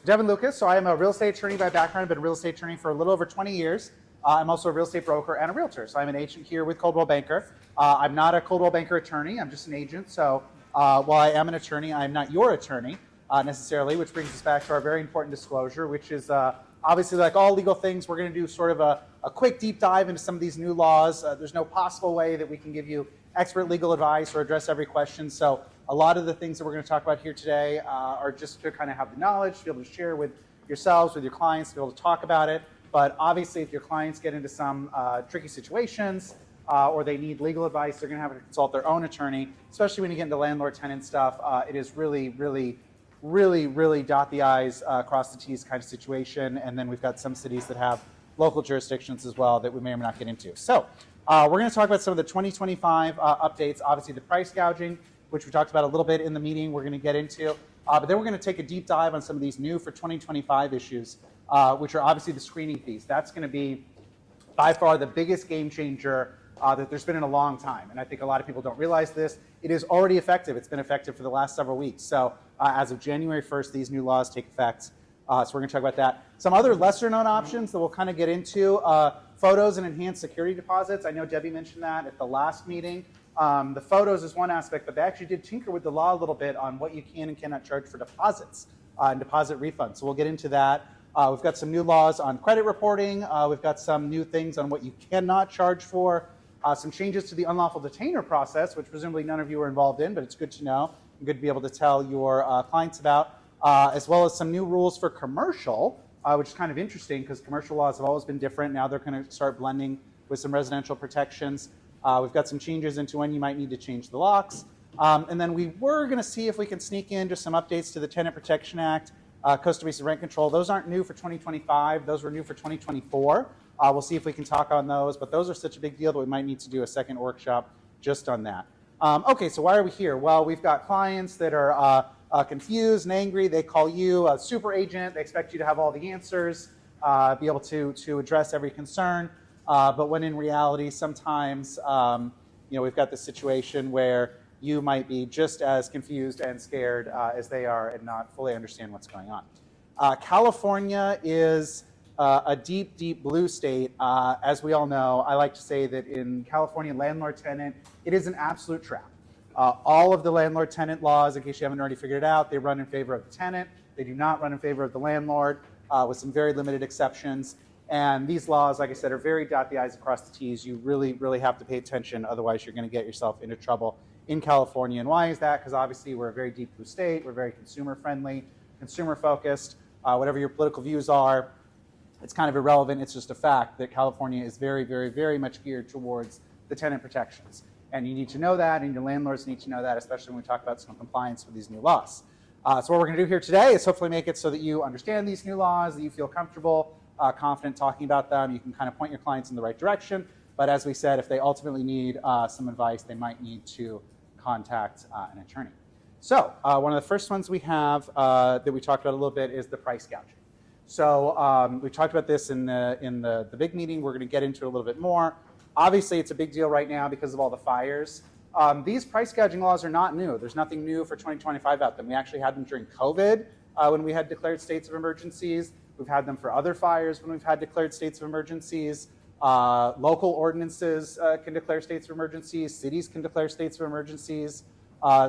Devin Lucas. So I am a real estate attorney by background. I've been a real estate attorney for a little over 20 years. I'm also a real estate broker and a realtor. So I'm an agent here with Coldwell Banker. I'm not a Coldwell Banker attorney. I'm just an agent. So while I am an attorney, I'm not your attorney necessarily, which brings us back to our very important disclosure, which is obviously, like all legal things, we're going to do sort of a quick deep dive into some of these new laws. There's no possible way that we can give you expert legal advice or address every question. So a lot of the things that we're going to talk about here today are just to kind of have the knowledge, to be able to share with yourselves, with your clients, to be able to talk about it. But obviously, if your clients get into some tricky situations or they need legal advice, they're going to have to consult their own attorney, especially when you get into landlord-tenant stuff. It is really dot the I's, cross the T's kind of situation. And then we've got some cities that have local jurisdictions as well that we may or may not get into. So we're going to talk about some of the 2025 updates. Obviously, the price gouging, which we talked about a little bit in the meeting, we're going to get into. But then we're going to take a deep dive on some of these new for 2025 issues, which are obviously the screening fees. That's going to be by far the biggest game changer that there's been in a long time. And I think a lot of people don't realize this. It is already effective. It's been effective for the last several weeks. So as of January 1st, these new laws take effect. So we're going to talk about that. Some other lesser known options that we'll kind of get into, photos and enhanced security deposits. I know Debbie mentioned that at the last meeting. The photos is one aspect, but they actually did tinker with the law a little bit on what you can and cannot charge for deposits and deposit refunds. So we'll get into that. We've got some new laws on credit reporting. We've got some new things on what you cannot charge for. Some changes to the unlawful detainer process, which presumably none of you are involved in, but it's good to know and good to be able to tell your clients about, as well as some new rules for commercial, which is kind of interesting because commercial laws have always been different. Now they're going to start blending with some residential protections. We've got some changes into when you might need to change the locks. And then we were going to see if we can sneak in just some updates to the Tenant Protection Act, Costa Mesa rent control. Those aren't new for 2025. Those were new for 2024. We'll see if we can talk on those, but those are such a big deal that we might need to do a second workshop just on that. Okay, so why are we here? Well, we've got clients that are confused and angry. They call you a super agent. They expect you to have all the answers, be able to address every concern. But when in reality, sometimes we've got this situation where you might be just as confused and scared as they are and not fully understand what's going on. California is a deep blue state. As we all know, I like to say that in California landlord-tenant, it is an absolute trap. All of the landlord-tenant laws, in case you haven't already figured it out, they run in favor of the tenant. They do not run in favor of the landlord, with some very limited exceptions. And these laws, like I said, are very dot the I's across the T's. You really have to pay attention, otherwise you're going to get yourself into trouble in California. And why is that? Because obviously we're a very deep blue state. We're very consumer friendly, consumer focused. Whatever your political views are, it's kind of irrelevant. It's just a fact that California is very much geared towards the tenant protections. And you need to know that, and your landlords need to know that, especially when we talk about some compliance with these new laws. So what we're going to do here today is hopefully make it so that you understand these new laws, that you feel comfortable, confident talking about them. You can kind of point your clients in the right direction. But as we said, if they ultimately need some advice, they might need to contact an attorney. So one of the first ones we have that we talked about a little bit is the price gouging. So we talked about this in the big meeting. We're going to get into it a little bit more. Obviously, it's a big deal right now because of all the fires. These price gouging laws are not new. There's nothing new for 2025 about them. We actually had them during COVID when we had declared states of emergencies. We've had them for other fires when we've had declared states of emergencies. Local ordinances can declare states of emergencies. Cities can declare states of emergencies.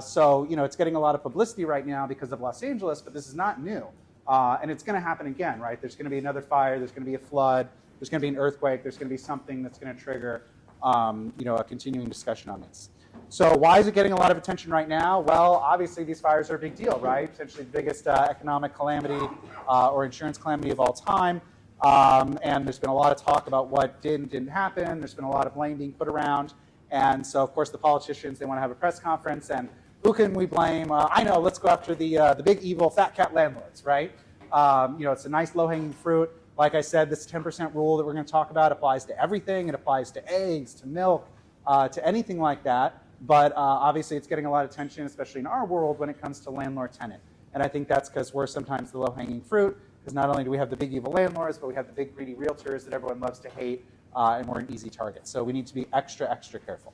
So it's getting a lot of publicity right now because of Los Angeles, but this is not new. And it's going to happen again, right? There's going to be another fire. There's going to be a flood. There's going to be an earthquake. There's going to be something that's going to trigger, a continuing discussion on this. So why is it getting a lot of attention right now? Well, obviously these fires are a big deal, right? Potentially the biggest economic calamity or insurance calamity of all time. And there's been a lot of talk about what didn't happen. There's been a lot of blame being put around. And so, of course, the politicians, they want to have a press conference. And who can we blame? I know, let's go after the big evil fat cat landlords, right? It's a nice low-hanging fruit. Like I said, this 10% rule that we're going to talk about applies to everything. It applies to eggs, to milk, to anything like that. But obviously, it's getting a lot of attention, especially in our world, when it comes to landlord-tenant. And I think that's because we're sometimes the low-hanging fruit, because not only do we have the big evil landlords, but we have the big greedy realtors that everyone loves to hate, and we're an easy target. So we need to be extra careful.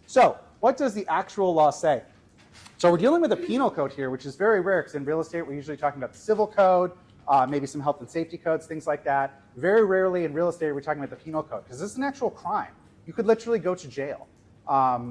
So what does the actual law say? So we're dealing with a penal code here, which is very rare, because in real estate, we're usually talking about the civil code. maybe some health and safety codes, things like that. Very rarely in real estate are we talking about the penal code, because this is an actual crime. You could literally go to jail.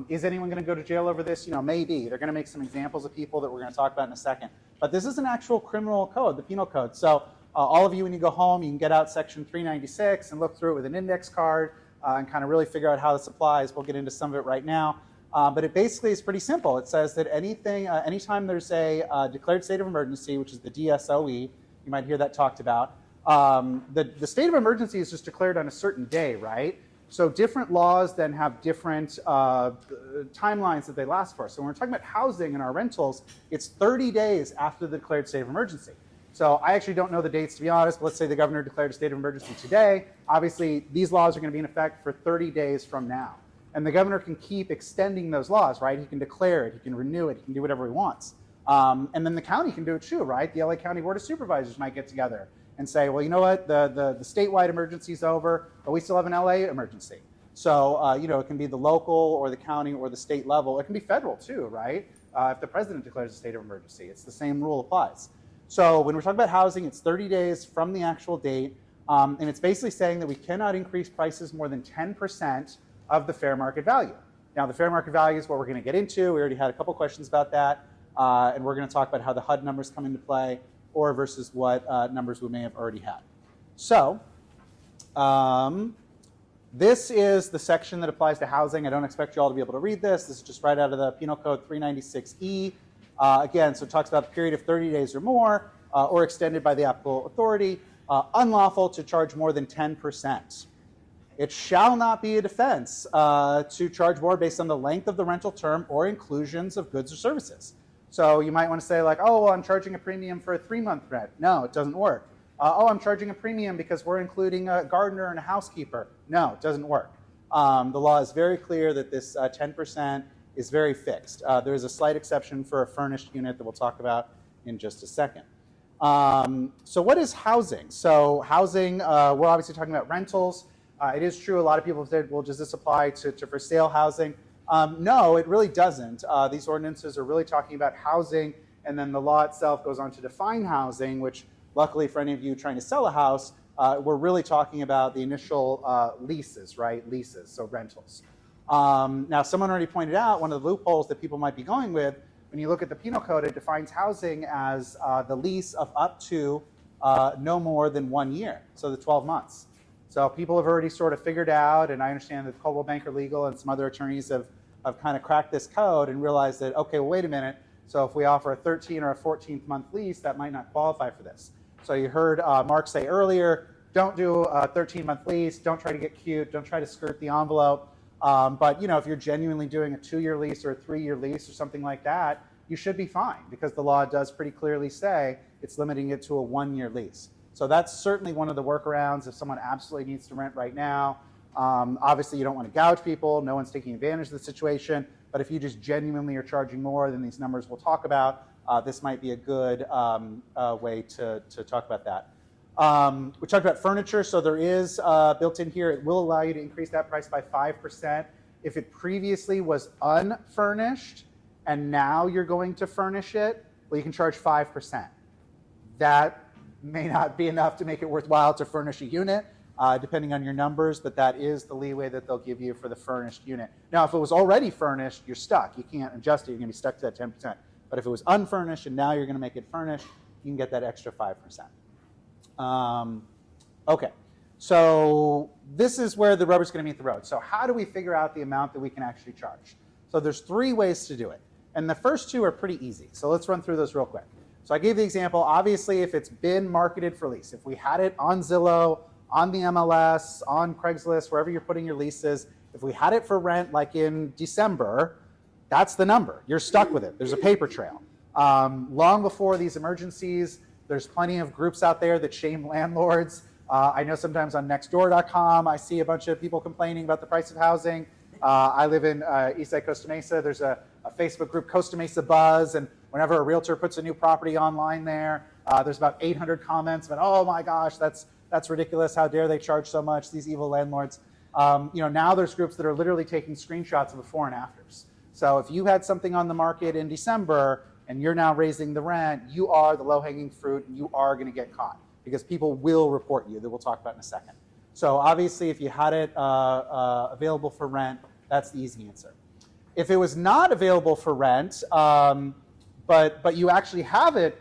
Is anyone going to go to jail over this? Maybe. They're going to make some examples of people that we're going to talk about in a second. But this is an actual criminal code, the penal code. So all of you, when you go home, you can get out section 396 and look through it with an index card and kind of really figure out how this applies. We'll get into some of it right now. But it basically is pretty simple. It says that anytime there's a declared state of emergency, which is the DSOE, you might hear that talked about, the state of emergency is just declared on a certain day, right? So different laws then have different timelines that they last for. So when we're talking about housing and our rentals, it's 30 days after the declared state of emergency. So I actually don't know the dates, to be honest, but let's say the governor declared a state of emergency today. Obviously, these laws are going to be in effect for 30 days from now. And the governor can keep extending those laws, right? He can declare it, he can renew it, he can do whatever he wants. And then the county can do it too, right? The LA County Board of Supervisors might get together and say, well, you know what, the statewide emergency is over, but we still have an LA emergency. So, it can be the local or the county or the state level. It can be federal too, right? If the president declares a state of emergency, it's the same rule applies. So when we're talking about housing, it's 30 days from the actual date. And it's basically saying that we cannot increase prices more than 10% of the fair market value. Now, the fair market value is what we're going to get into. We already had a couple questions about that. And we're going to talk about how the HUD numbers come into play or versus what numbers we may have already had. So this is the section that applies to housing. I don't expect you all to be able to read this. This is just right out of the Penal Code 396E. Again, so it talks about a period of 30 days or more or extended by the applicable authority, unlawful to charge more than 10%. It shall not be a defense to charge more based on the length of the rental term or inclusions of goods or services. So you might want to say like, oh, well, I'm charging a premium for a 3-month rent. No, it doesn't work. I'm charging a premium because we're including a gardener and a housekeeper. No, it doesn't work. The law is very clear that this 10% is very fixed. There is a slight exception for a furnished unit that we'll talk about in just a second. So what is housing? So housing, we're obviously talking about rentals. It is true, a lot of people have said, well, does this apply to for sale housing? No, it really doesn't. These ordinances are really talking about housing, and then the law itself goes on to define housing, which luckily for any of you trying to sell a house, we're really talking about the initial leases, right? Leases, so rentals. Now, someone already pointed out one of the loopholes that people might be going with. When you look at the penal code, it defines housing as the lease of up to no more than 1 year, so the 12 months. So people have already sort of figured out, and I understand that Coldwell Banker Legal and some other attorneys have kind of cracked this code and realized that, okay, well, wait a minute. So if we offer a 13 or a 14th month lease, that might not qualify for this. So you heard Mark say earlier, don't do a 13-month lease. Don't try to get cute. Don't try to skirt the envelope. But if you're genuinely doing a 2-year lease or a 3-year lease or something like that, you should be fine because the law does pretty clearly say it's limiting it to a 1-year lease. So that's certainly one of the workarounds if someone absolutely needs to rent right now. Obviously, you don't want to gouge people. No one's taking advantage of the situation. But if you just genuinely are charging more than these numbers we'll talk about, this might be a good way to talk about that. We talked about furniture. So there is built in here, it will allow you to increase that price by 5%. If it previously was unfurnished and now you're going to furnish it, well, you can charge 5%. That may not be enough to make it worthwhile to furnish a unit, depending on your numbers, but that is the leeway that they'll give you for the furnished unit. Now, if it was already furnished, you're stuck. You can't adjust it. You're going to be stuck to that 10%. But if it was unfurnished and now you're going to make it furnished, you can get that extra 5%. Okay, so this is where the rubber's going to meet the road. So how do we figure out the amount that we can actually charge? So there's 3 ways to do it. And the first 2 are pretty easy. So let's run through those real quick. So I gave the example, obviously, if it's been marketed for lease, if we had it on Zillow, on the MLS, on Craigslist, wherever you're putting your leases, if we had it for rent like in December, that's the number. You're stuck with it. There's a paper trail. Long before these emergencies, there's plenty of groups out there that shame landlords. I know sometimes on nextdoor.com, I see a bunch of people complaining about the price of housing. I live in Eastside Costa Mesa. There's a Facebook group, Costa Mesa Buzz, and whenever a realtor puts a new property online there, there's about 800 comments about, oh my gosh, that's ridiculous. How dare they charge so much, these evil landlords. Now there's groups that are literally taking screenshots of before and afters. So if you had something on the market in December and you're now raising the rent, you are the low-hanging fruit, and you are going to get caught because people will report you, that we'll talk about in a second. So obviously, if you had it available for rent, that's the easy answer. If it was not available for rent, but you actually have it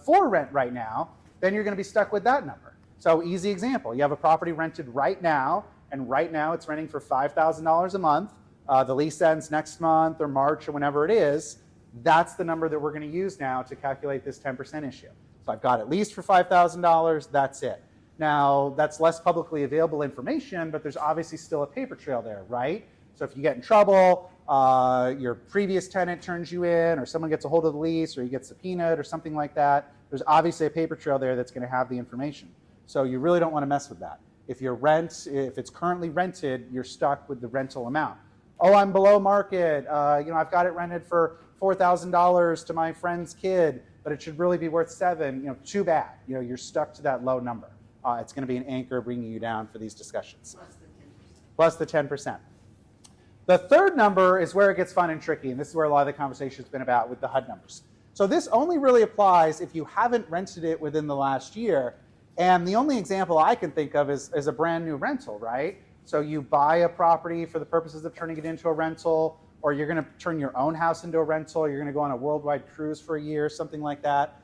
for rent right now, then you're going to be stuck with that number. So easy example, you have a property rented right now, and right now it's renting for $5,000 a month. The lease ends next month or March or whenever it is. That's the number that we're going to use now to calculate this 10% issue. So I've got it leased for $5,000, that's it. Now, that's less publicly available information, but there's obviously still a paper trail there, right? So if you get in trouble, your previous tenant turns you in, or someone gets a hold of the lease, or you get subpoenaed or something like that, there's obviously a paper trail there that's going to have the information. So you really don't want to mess with that. If it's currently rented, you're stuck with the rental amount. Oh, I'm below market. I've got it rented for $4,000 to my friend's kid, but it should really be worth $7,000. Too bad. You're stuck to that low number. It's going to be an anchor bringing you down for these discussions. Plus the 10%. The third number is where it gets fun and tricky, and this is where a lot of the conversation has been about with the HUD numbers. So this only really applies if you haven't rented it within the last year. And the only example I can think of is a brand new rental, right? So you buy a property for the purposes of turning it into a rental, or you're going to turn your own house into a rental, or you're going to go on a worldwide cruise for a year, something like that.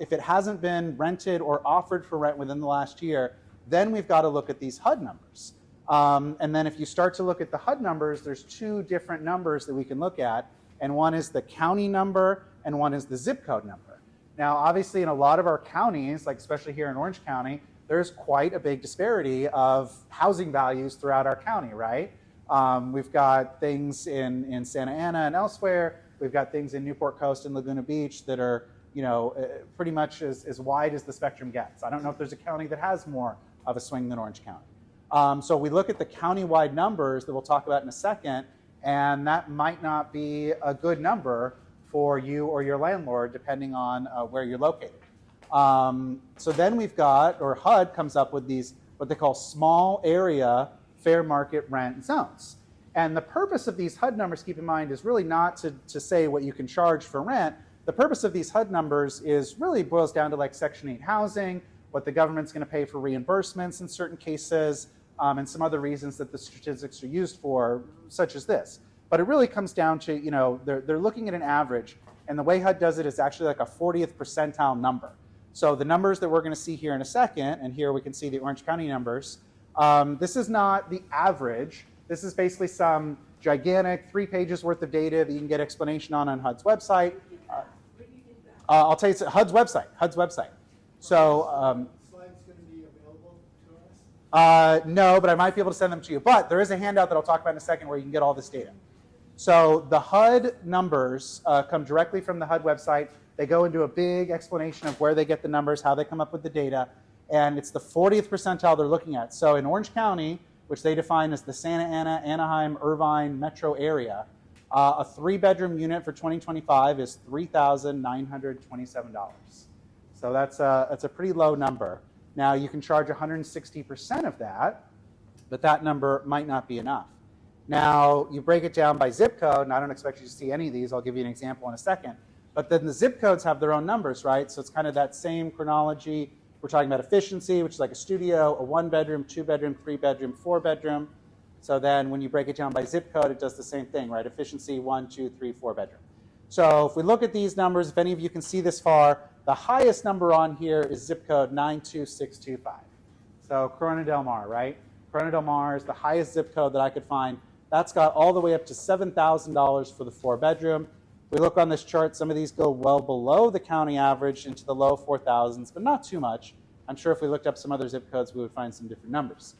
If it hasn't been rented or offered for rent within the last year, then we've got to look at these HUD numbers. And then if you start to look at the HUD numbers, there's two different numbers that we can look at, and one is the county number and one is the zip code number. Now, obviously, in a lot of our counties, like especially here in Orange County, there's quite a big disparity of housing values throughout our county, right? We've got things in Santa Ana and elsewhere. We've got things in Newport Costa and Laguna Beach that are, pretty much as wide as the spectrum gets. I don't know if there's a county that has more of a swing than Orange County. So we look at the county-wide numbers that we'll talk about in a second, and that might not be a good number for you or your landlord, depending on where you're located. So then we've got, or HUD comes up with these, what they call small area fair market rent zones. And the purpose of these HUD numbers, keep in mind, is really not to say what you can charge for rent. The purpose of these HUD numbers really boils down to like Section 8 housing, what the government's going to pay for reimbursements in certain cases, and some other reasons that the statistics are used for, such as this. But it really comes down to, they're looking at an average, and the way HUD does it is actually like a 40th percentile number. So the numbers that we're going to see here in a second, and here we can see the Orange County numbers, this is not the average. This is basically some gigantic 3 pages worth of data that you can get explanation on HUD's website. I'll tell you, it's HUD's website. So slides going to be available to us? No, but I might be able to send them to you. But there is a handout that I'll talk about in a second where you can get all this data. So the HUD numbers come directly from the HUD website. They go into a big explanation of where they get the numbers, how they come up with the data, and it's the 40th percentile they're looking at. So in Orange County, which they define as the Santa Ana, Anaheim, Irvine metro area, a 3-bedroom unit for 2025 is $3,927. So that's a pretty low number. Now you can charge 160% of that, but that number might not be enough. Now you break it down by zip code, and I don't expect you to see any of these. I'll give you an example in a second. But then the zip codes have their own numbers, right? So it's kind of that same chronology. We're talking about efficiency, which is like a studio, a 1-bedroom, 2-bedroom, 3-bedroom, 4-bedroom. So then when you break it down by zip code, it does the same thing, right? Efficiency, 1, 2, 3, 4-bedroom. So if we look at these numbers, if any of you can see this far, the highest number on here is zip code 92625. So Corona Del Mar, right? Corona Del Mar is the highest zip code that I could find. That's got all the way up to $7,000 for the 4-bedroom. We look on this chart, some of these go well below the county average into the low 4,000s, but not too much. I'm sure if we looked up some other zip codes, we would find some different numbers.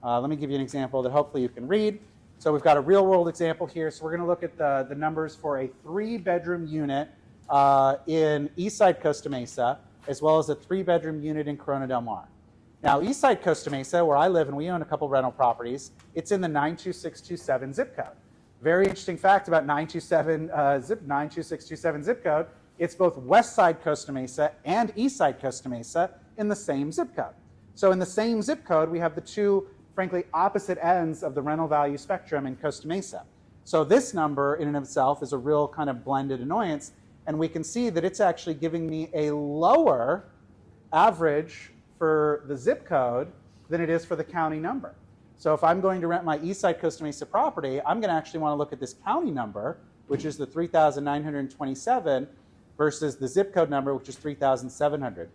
Let me give you an example that hopefully you can read. So we've got a real world example here. So we're going to look at the numbers for a 3-bedroom unit in Eastside Costa Mesa, as well as a 3-bedroom unit in Corona Del Mar. Now, Eastside Costa Mesa, where I live and we own a couple rental properties, it's in the 92627 zip code. Very interesting fact about 92627 zip code, it's both Westside Costa Mesa and Eastside Costa Mesa in the same zip code. So in the same zip code, we have the two, frankly, opposite ends of the rental value spectrum in Costa Mesa. So this number in and of itself is a real kind of blended annoyance. and we can see that it's actually giving me a lower average for the zip code than it is for the county number. So if I'm going to rent my Eastside Costa Mesa property, I'm going to actually want to look at this county number, which is the 3,927, versus the zip code number, which is 3,700.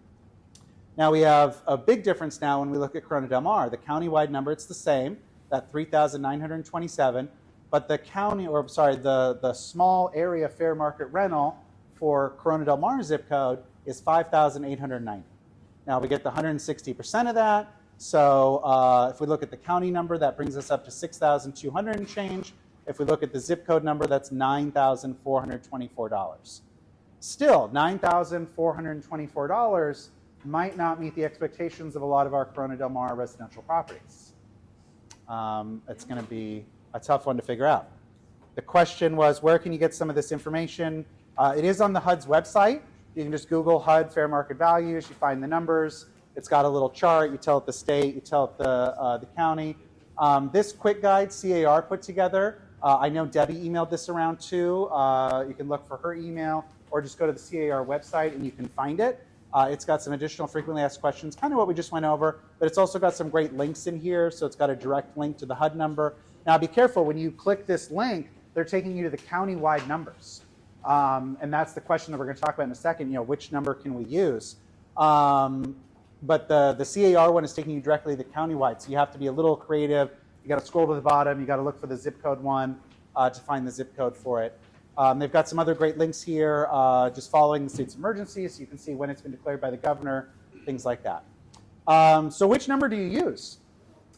Now we have a big difference now when we look at Corona Del Mar. The countywide number, it's the same, that 3,927, but the small area fair market rental for Corona Del Mar zip code is 5,890. Now we get the 160% of that. So if we look at the county number, that brings us up to 6,200 and change. If we look at the zip code number, that's $9,424. Still, $9,424 might not meet the expectations of a lot of our Corona Del Mar residential properties. It's going to be a tough one to figure out. The question was, where can you get some of this information? It is on the HUD's website. You can just Google HUD fair market values. You find the numbers. It's got a little chart. You tell it the state. You tell it the county. This quick guide CAR put together. I know Debbie emailed this around too. You can look for her email or just go to the CAR website and you can find it. It's got some additional frequently asked questions, kind of what we just went over, but it's also got some great links in here. So it's got a direct link to the HUD number. Now be careful, when you click this link, they're taking you to the county-wide numbers. And that's the question that we're going to talk about in a second, which number can we use? But the CAR one is taking you directly to the countywide, so you have to be a little creative. You got to scroll to the bottom. You got to look for the zip code one to find the zip code for it. They've got some other great links here, just following the state's emergencies, so you can see when it's been declared by the governor, things like that. So which number do you use?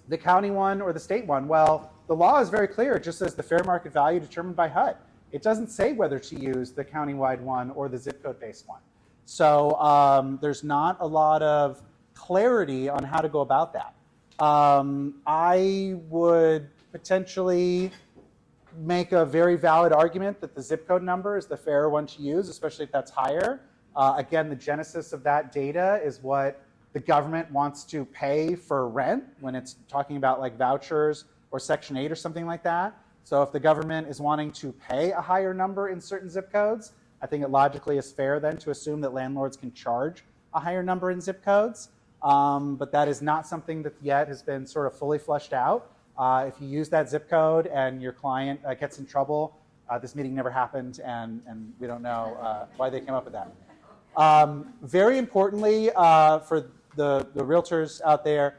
The county one or the state one? Well, the law is very clear. It just says the fair market value determined by HUD. It doesn't say whether to use the county-wide one or the zip code-based one. So there's not a lot of clarity on how to go about that. I would potentially make a very valid argument that the zip code number is the fairer one to use, especially if that's higher. Again, the genesis of that data is what the government wants to pay for rent when it's talking about like vouchers or Section 8 or something like that. So if the government is wanting to pay a higher number in certain zip codes, I think it logically is fair then to assume that landlords can charge a higher number in zip codes. But that is not something that yet has been sort of fully fleshed out. If you use that zip code and your client gets in trouble, this meeting never happened and we don't know why they came up with that. Very importantly, for the realtors out there,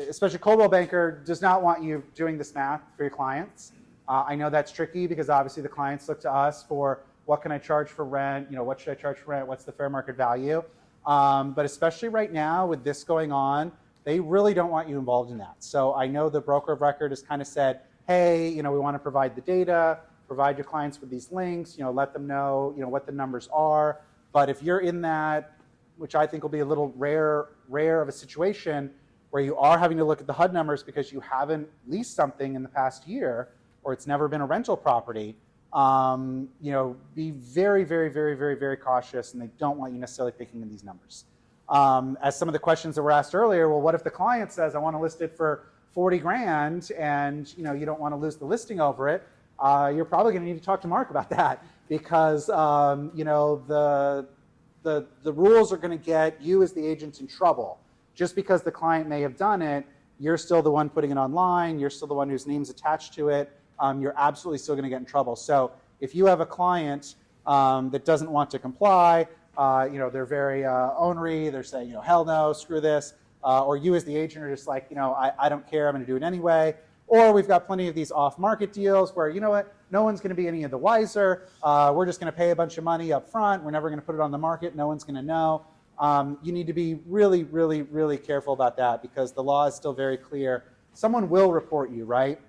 especially Coldwell Banker does not want you doing this math for your clients. I know that's tricky because obviously the clients look to us for what can I charge for rent, what should I charge for rent, what's the fair market value. But especially right now with this going on, they really don't want you involved in that. So I know the broker of record has kind of said, hey, we want to provide the data, provide your clients with these links, let them know, what the numbers are. But if you're in that, which I think will be a little rare of a situation where you are having to look at the HUD numbers because you haven't leased something in the past year or it's never been a rental property, be very, very, very, very, very cautious, and they don't want you necessarily picking in these numbers. As some of the questions that were asked earlier, well, what if the client says, I want to list it for 40 grand and you don't want to lose the listing over it? You're probably going to need to talk to Mark about that because the rules are going to get you as the agent in trouble. Just because the client may have done it, you're still the one putting it online, you're still the one whose name's attached to it, you're absolutely still going to get in trouble. So if you have a client that doesn't want to comply, they're very ornery, they're saying, hell no, screw this, or you as the agent are just like, I don't care, I'm going to do it anyway. Or we've got plenty of these off-market deals where, no one's going to be any of the wiser. We're just going to pay a bunch of money up front. We're never going to put it on the market. No one's going to know. You need to be really, really, really careful about that because the law is still very clear. Someone will report you, right?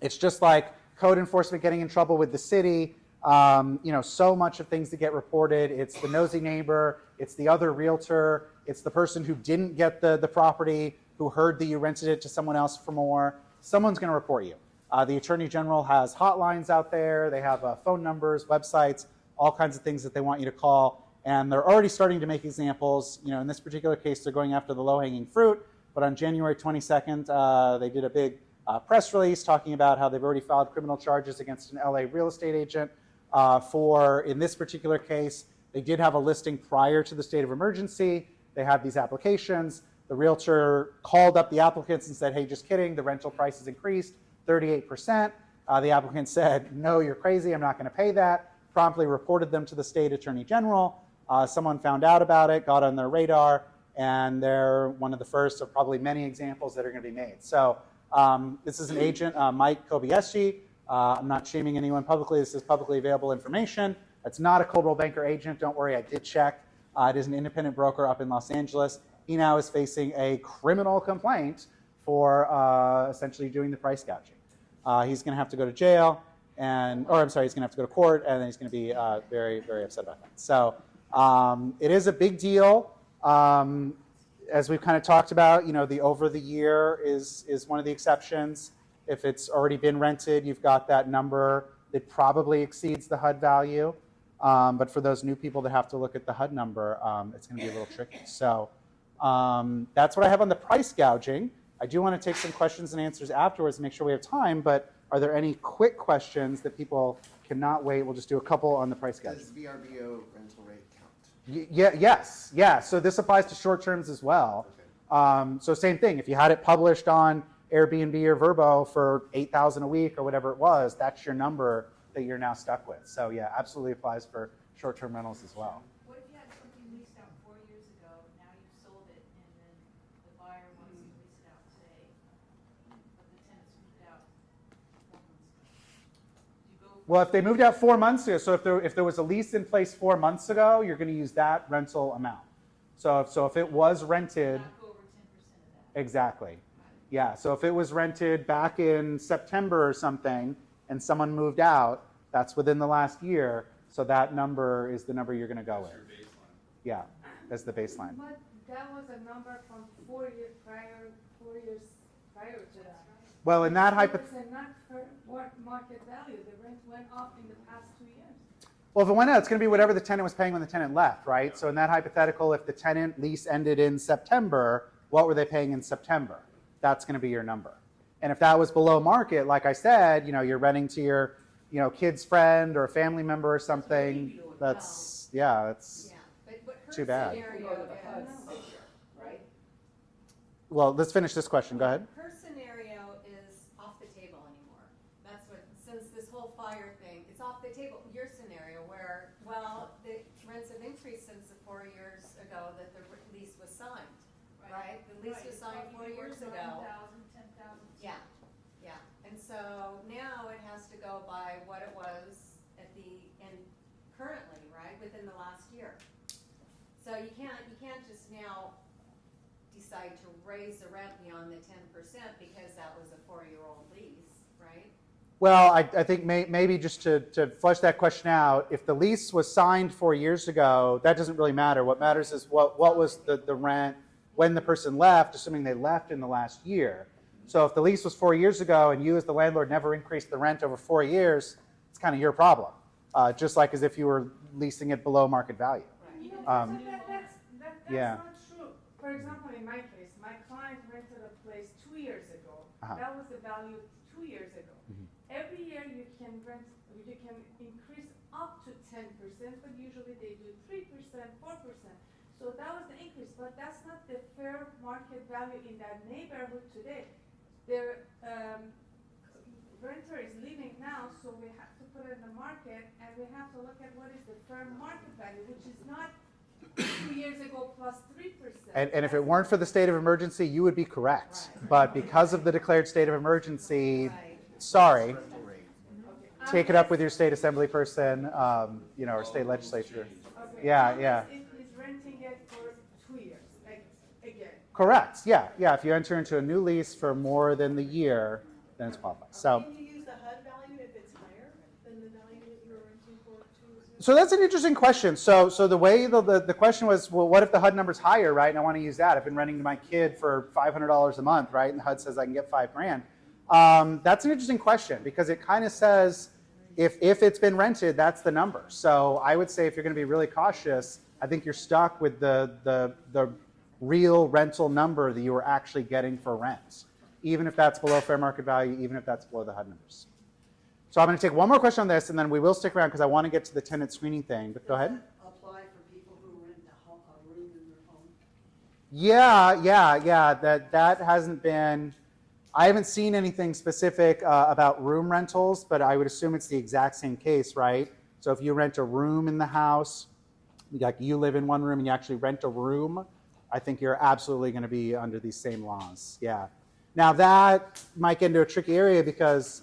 It's just like code enforcement getting in trouble with the city. So much of things that get reported, it's the nosy neighbor, it's the other realtor, it's the person who didn't get the property, who heard that you rented it to someone else for more. Someone's going to report you. The Attorney General has hotlines out there. They have phone numbers, websites, all kinds of things that they want you to call. And they're already starting to make examples. In this particular case, they're going after the low-hanging fruit. But on January 22nd, they did a big press release talking about how they've already filed criminal charges against an LA real estate agent In this particular case, they did have a listing prior to the state of emergency. They had these applications. The realtor called up the applicants and said, hey, just kidding, the rental price has increased 38%. The applicant said, no, you're crazy, I'm not going to pay that. Promptly reported them to the state attorney general. Someone found out about it, got on their radar, and they're one of the first of probably many examples that are going to be made. So this is an agent, Mike Kobayashi. I'm not shaming anyone publicly. This is publicly available information. It's not a Coldwell Banker agent. Don't worry, I did check. It is an independent broker up in Los Angeles. He now is facing a criminal complaint for essentially doing the price gouging. He's going to have to go to jail, he's going to have to go to court, and then he's going to be very, very upset about that. So it is a big deal. As we've kind of talked about, the over the year is one of the exceptions. If it's already been rented, you've got that number that probably exceeds the HUD value. But for those new people that have to look at the HUD number, it's going to be a little tricky. So that's what I have on the price gouging. I do want to take some questions and answers afterwards to make sure we have time, but are there any quick questions that people cannot wait? We'll just do a couple on the price gouging. Does VRBO rental rate count? Yes. So this applies to short terms as well. Okay. So same thing. If you had it published on Airbnb or Vrbo for $8,000 a week or whatever it was, that's your number that you're now stuck with. So yeah, absolutely applies for short-term rentals as well. What if you had something leased out 4 years ago, now you've sold it, and then the buyer wants to lease it out today, but the tenants moved out 4 months ago? Do you go? Well, if they moved out 4 months ago, so if there was a lease in place 4 months ago, you're going to use that rental amount. So if it was rented, Not go over 10% of that. exactly. Yeah, so if it was rented back in September or something and someone moved out, that's within the last year, so that number is the number you're going to go with. That's your baseline. Yeah, that's the baseline. But that was a number from 4 years prior to that. Well, in that It was not for what market value. The rent went up in the past 2 years. well, if it went out, it's going to be whatever the tenant was paying when the tenant left, right? So in that hypothetical, if the tenant lease ended in September, what were they paying in September? That's going to be your number. And if that was below market, like I said, you're renting to your, kid's friend or a family member or something. That's But her too bad. scenario is, right? Well, let's finish this question. Go ahead. Her scenario is off the table anymore. That's what, since this whole fire thing, it's off the table. Your scenario where, the rents have increased since the 4 years ago that the lease was signed, right? The lease was signed 4 years ago. 9,000, 10,000. Yeah. And so now it has to go by what it was currently, right, within the last year. So you can't just now decide to raise the rent beyond the 10% because that was a 4-year-old lease, right? Well, I think maybe just to flesh that question out, if the lease was signed 4 years ago, that doesn't really matter. What matters is what was the rent when the person left, assuming they left in the last year. So if the lease was 4 years ago and you as the landlord never increased the rent over 4 years, it's kind of your problem. Just like as if you were leasing it below market value. That's yeah. not true. For example, in my case, my client rented a place 2 years ago. Uh-huh. That was the value 2 years ago. Mhm. Every year you can increase up to 10%, but usually they do 3%, 4%. So that was the increase, but that's not the fair market value in that neighborhood today. The renter is leaving now, so we have to put it in the market, and we have to look at what is the fair market value, which is not 2 years ago plus 3%. And if it weren't for the state of emergency, you would be correct. Right. But because of the declared state of emergency, Right. sorry, Rental rate. take it up with your state assembly person, or state legislature. Okay. Yeah, Unless yeah. It is renting it for 2 years, again. Correct. Yeah. If you enter into a new lease for more than the year, then it's qualified. So. Can you use the HUD value if it's higher than the value that you were renting for 2 years ago? So that's an interesting question. So the way the question was, well, what if the HUD number's higher, right? And I want to use that. I've been renting to my kid for $500 a month, right? And the HUD says I can get $5,000. That's an interesting question because it kind of says if it's been rented, that's the number. So I would say if you're going to be really cautious, I think you're stuck with the real rental number that you were actually getting for rent, even if that's below fair market value, even if that's below the HUD numbers. So I'm going to take one more question on this, and then we will stick around because I want to get to the tenant screening thing. But go ahead. Does that apply for people who rent a room in their home? Yeah. That hasn't been. I haven't seen anything specific about room rentals, but I would assume it's the exact same case, right? So if you rent a room in the house, like you live in one room and you actually rent a room, I think you're absolutely going to be under these same laws. Yeah. Now that might get into a tricky area because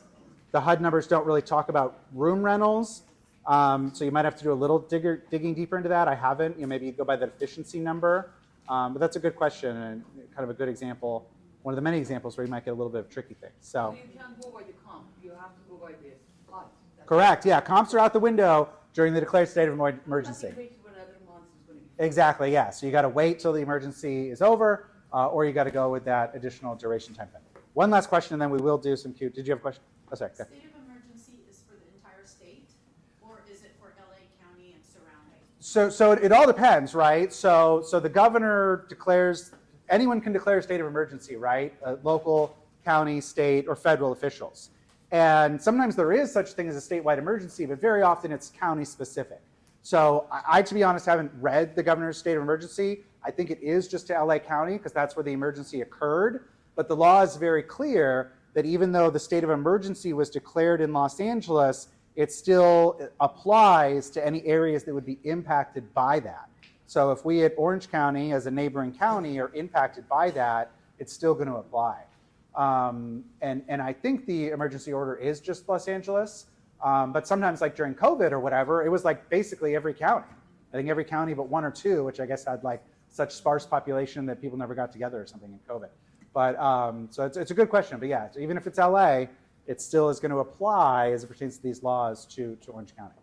the HUD numbers don't really talk about room rentals. So you might have to do a little digging deeper into that. I haven't. Maybe you go by the efficiency number. But that's a good question and kind of a good example. One of the many examples where you might get a little bit of tricky things. So You can't go by the comp, you have to go by the HUD. correct. Yeah, comps are out the window during the declared state of emergency. Wait for another month is going to be. Exactly. Yeah. So you got to wait till the emergency is over, or you got to go with that additional duration time frame. One last question, and then we will do some Q. Did you have a question? Oh, sorry. Go ahead. State of emergency is for the entire state, or is it for LA County and surrounding? So it all depends, right? So the governor declares, anyone can declare a state of emergency, right? Local, county, state, or federal officials. And sometimes there is such thing as a statewide emergency, but very often it's county specific. So I, to be honest, haven't read the governor's state of emergency. I think it is just to LA County because that's where the emergency occurred. But the law is very clear that even though the state of emergency was declared in Los Angeles, it still applies to any areas that would be impacted by that. So if we at Orange County as a neighboring county are impacted by that, it's still going to apply. And I think the emergency order is just Los Angeles, but sometimes like during COVID or whatever, it was like basically every county. I think every county but one or two, which I guess had like such sparse population that people never got together or something in COVID. But so it's a good question. But yeah, even if it's LA, it still is going to apply as it pertains to these laws to Orange County.